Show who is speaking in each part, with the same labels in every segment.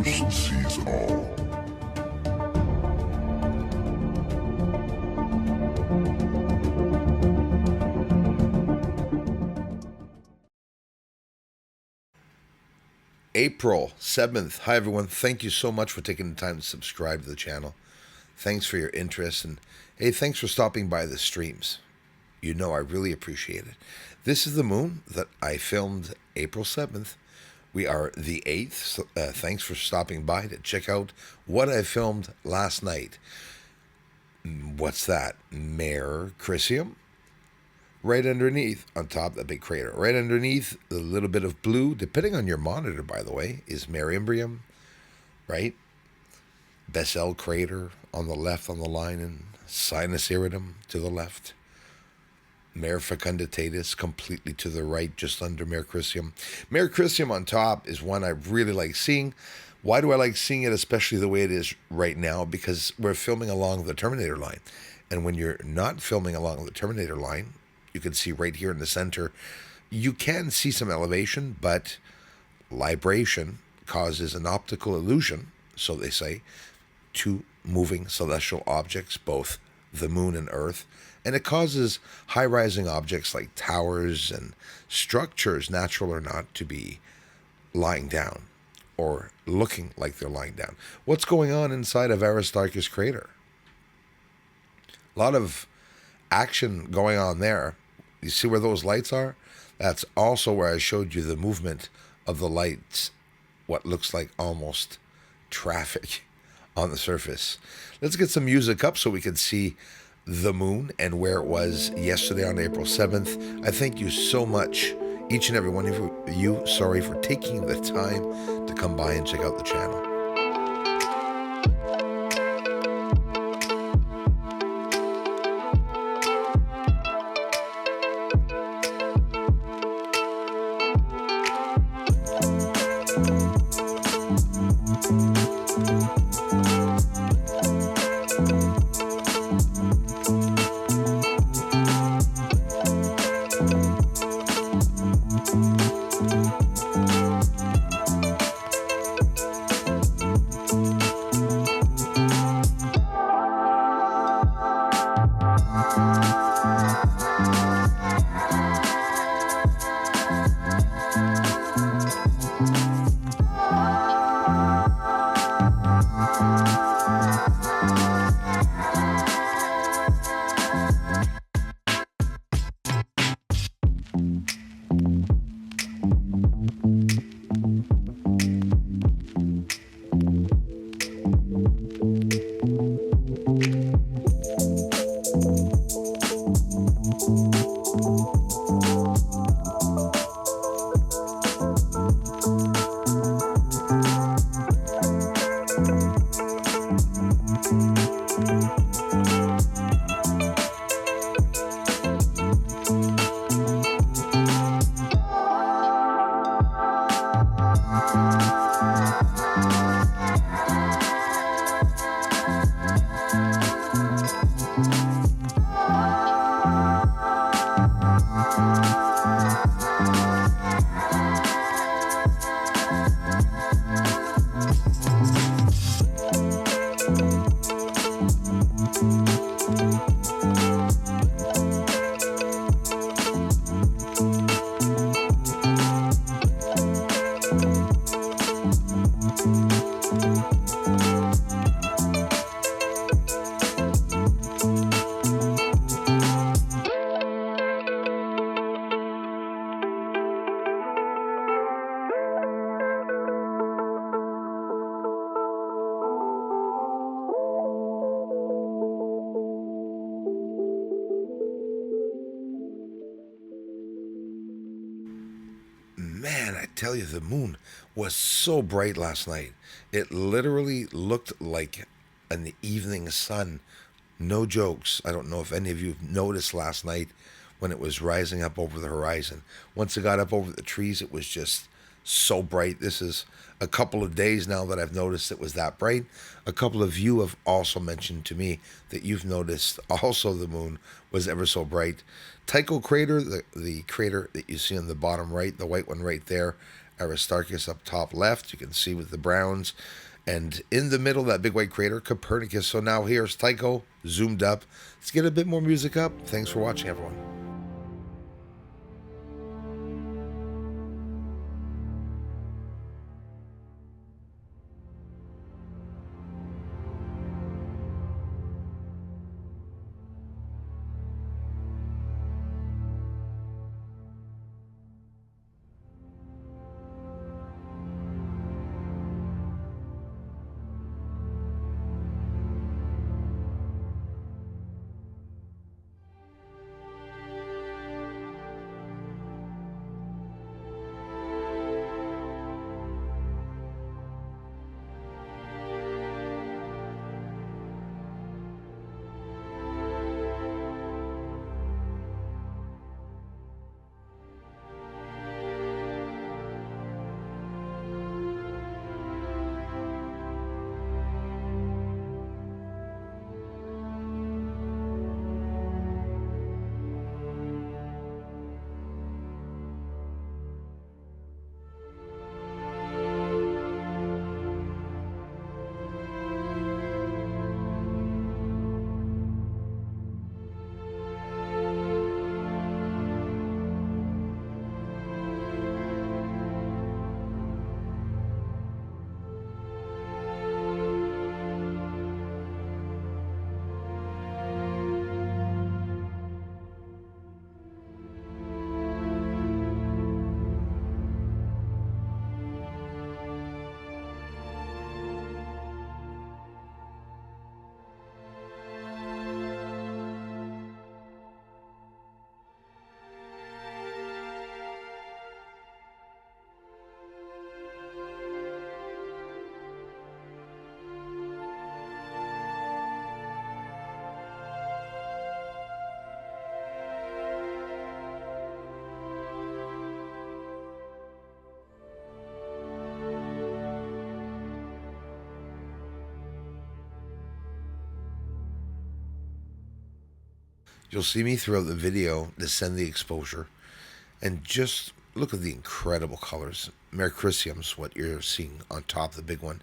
Speaker 1: Ghost sees all.
Speaker 2: April 7th. Hi, everyone. Thank you so much for taking the time to subscribe to the channel. Thanks for your interest. And hey, thanks for stopping by the streams. You know I really appreciate it. This is the moon that I filmed April 7th. We are the 8th. So, thanks for stopping by to check out what I filmed last night. What's that? Mare Crisium? Right underneath, on top of the big crater, right underneath, a little bit of blue, depending on your monitor, by the way, is Mare Imbrium, right? Bessel crater on the left on the line, and Sinus Iridum to the left. Mare Fecunditatis completely to the right, just under Mare Crisium. Mare Crisium on top is one I really like seeing. Why do I like seeing it, especially the way it is right now? Because we're filming along the Terminator line. And when you're not filming along the Terminator line, you can see right here in the center, you can see some elevation, but libration causes an optical illusion, so they say, to moving celestial objects, both the moon and Earth. And it causes high-rising objects like towers and structures, natural or not, to be lying down or looking like they're lying down. What's going on inside of Aristarchus crater? A lot of action going on there. You see where those lights are? That's also where I showed you the movement of the lights, what looks like almost traffic on the surface. Let's get some music up so we can see the moon and where it was yesterday on April 7th. I thank you so much, each and every one of you, for taking the time to come by and check out the channel. Man, I tell you, the moon was so bright last night. It literally looked like an evening sun. No jokes. I don't know if any of you noticed last night when it was rising up over the horizon. Once it got up over the trees, it was just so bright. This is a couple of days now that I've noticed it was that bright. A couple of you have also mentioned to me that you've noticed also the moon was ever so bright. Tycho crater, the crater that you see on the bottom right, the white one right there, Aristarchus up top left, you can see with the browns. And in the middle, that big white crater, Copernicus. So now here's Tycho, zoomed up. Let's get a bit more music up. Thanks for watching, everyone. You'll see me throughout the video descend the exposure and just look at the incredible colors. Mercuricium's what you're seeing on top, the big one.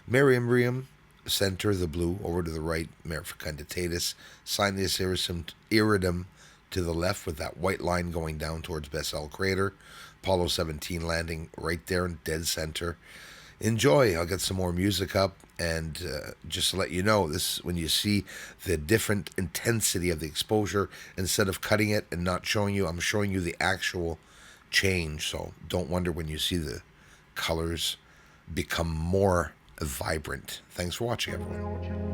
Speaker 2: Merimbrium, center, the blue, over to the right. Merifecunditatus, Cyneus iridum to the left with that white line going down towards Bessel crater. Apollo 17 landing right there in dead center. Enjoy. I'll get some more music up, and just to let you know, this when you see the different intensity of the exposure, instead of cutting it and not showing you, I'm showing you the actual change. So don't wonder when you see the colors become more vibrant. Thanks for watching, everyone.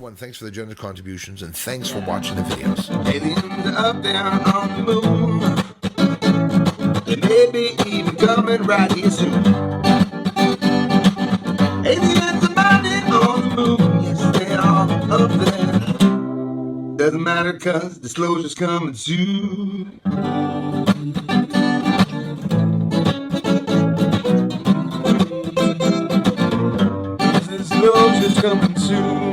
Speaker 2: everyone. Thanks for the generous contributions, and thanks for watching the videos.
Speaker 1: Aliens are up there on the moon. They may be even coming right here soon. Aliens are mining on the moon. Yes, they are up there. Doesn't matter, cause disclosure's coming soon. Disclosure's coming soon.